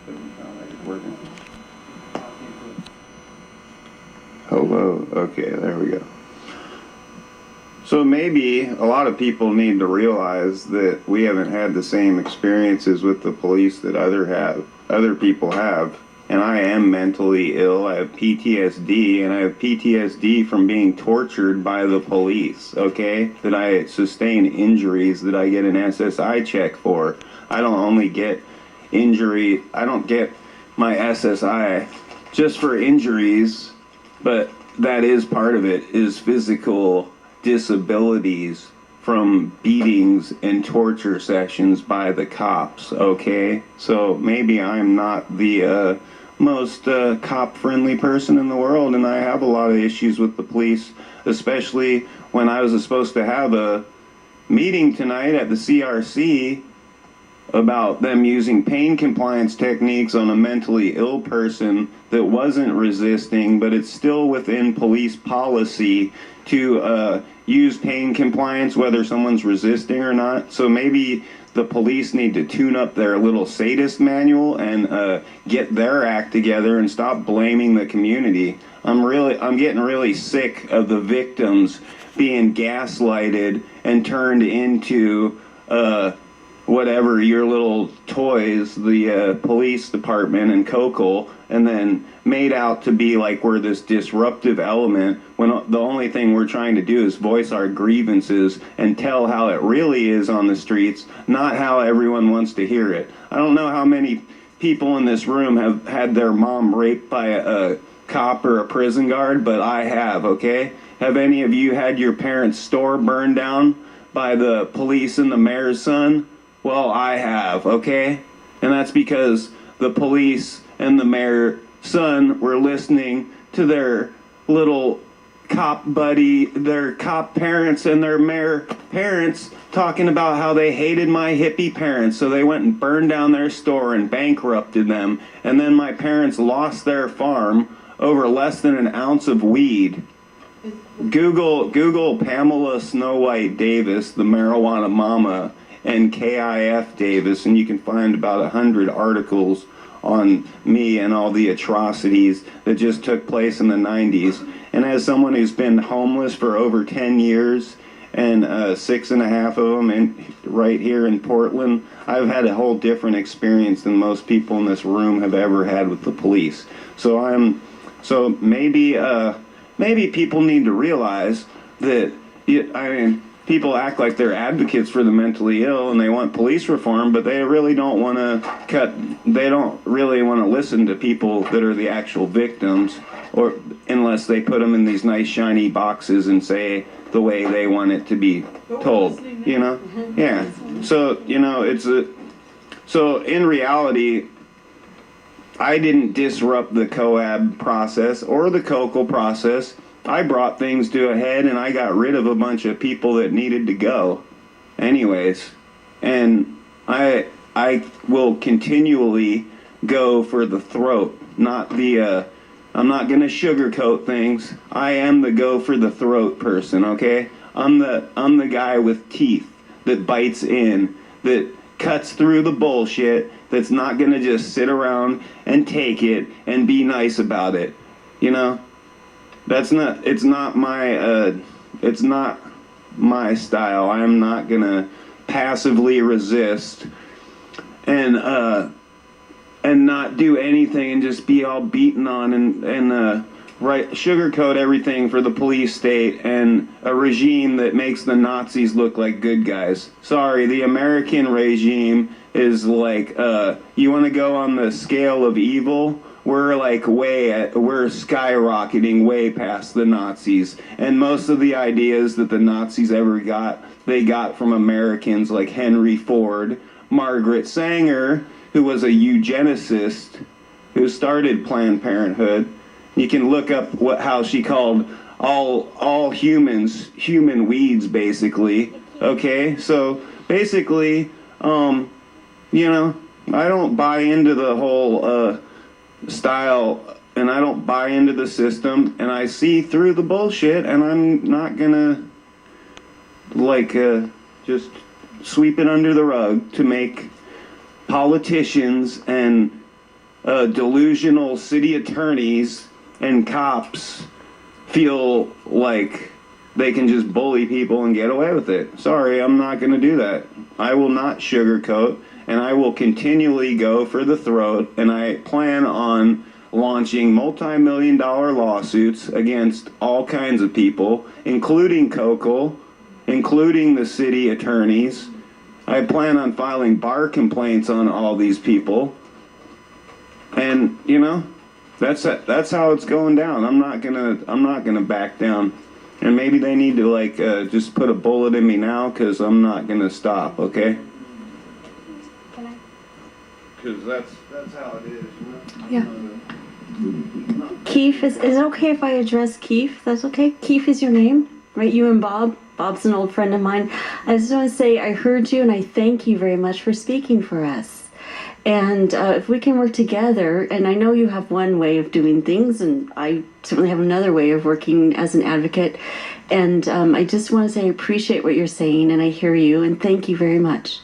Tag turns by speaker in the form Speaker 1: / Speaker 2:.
Speaker 1: Doesn't sound like it's working. Hello. Okay, there we go. So maybe a lot of people need to realize that we haven't had the same experiences with the police that other people have. And I am mentally ill. I have PTSD, and I have PTSD from being tortured by the police, okay? That I sustain injuries that I get an SSI check for. I don't only get I don't get my SSI just for injuries, but that is part of it, is physical disabilities from beatings and torture sessions by the cops, okay? So maybe I'm not the most cop-friendly person in the world, and I have a lot of issues with the police, especially when I was supposed to have a meeting tonight at the CRC about them using pain compliance techniques on a mentally ill person that wasn't resisting, but it's still within police policy to use pain compliance whether someone's resisting or not. So maybe the police need to tune up their little sadist manual and get their act together and stop blaming the community. I'm getting really sick of the victims being gaslighted and turned into whatever your little toys, the police department and Cokel, and then made out to be like we're this disruptive element when the only thing we're trying to do is voice our grievances and tell how it really is on the streets, not how everyone wants to hear it. I don't know how many people in this room have had their mom raped by a cop or a prison guard, but I have, okay? Have any of you had your parents' store burned down by the police and the mayor's son? Well, I have, okay? And that's because the police and the mayor's son were listening to their little cop buddy, their cop parents and their mayor parents talking about how they hated my hippie parents, so they went and burned down their store and bankrupted them. And then my parents lost their farm over less than an ounce of weed. Google Pamela Snowhite Davis, the marijuana mama, and KIF Davis, and you can find about 100 articles on me and all the atrocities that just took place in the 90s. And as someone who's been homeless for over 10 years, and 6.5 of them right here in Portland, I've had a whole different experience than most people in this room have ever had with the police. So maybe people need to realize that, people act like they're advocates for the mentally ill and they want police reform, but they really don't want to listen to people that are the actual victims, or unless they put them in these nice shiny boxes and say the way they want it to be told, Yeah. So, so in reality, I didn't disrupt the COAB process or the COCL process. I brought things to a head and I got rid of a bunch of people that needed to go anyways. And I will continually go for the throat, not the, I'm not going to sugarcoat things. I am the go for the throat person, okay? I'm the guy with teeth that bites in, that cuts through the bullshit, that's not going to just sit around and take it and be nice about it, It's not my style. I'm not gonna passively resist and not do anything and just be all beaten on and sugarcoat everything for the police state and a regime that makes the Nazis look like good guys. Sorry, the American regime is like, you want to go on the scale of evil? We're skyrocketing way past the Nazis. And most of the ideas that the Nazis ever got, they got from Americans like Henry Ford, Margaret Sanger, who was a eugenicist, who started Planned Parenthood. You can look up how she called all humans human weeds, basically. Okay, so basically, I don't buy into the whole style, and I don't buy into the system, and I see through the bullshit, and I'm not gonna just sweep it under the rug to make politicians and delusional city attorneys and cops feel like they can just bully people and get away with it. Sorry, I'm not going to do that. I will not sugarcoat, and I will continually go for the throat, and I plan on launching multi-million-dollar lawsuits against all kinds of people, including Coco, including the city attorneys. I plan on filing bar complaints on all these people. And, you know, that's how it's going down. I'm not gonna back down. And maybe they need to like just put a bullet in me now, because I'm not gonna stop. Okay? Because that's how it is. You know?
Speaker 2: Yeah. Keith, is it okay if I address Keith? That's okay? Keith is your name, right? You and Bob. Bob's an old friend of mine. I just want to say I heard you, and I thank you very much for speaking for us. And if we can work together, and I know you have one way of doing things, and I certainly have another way of working as an advocate. And I just want to say I appreciate what you're saying, and I hear you, and thank you very much.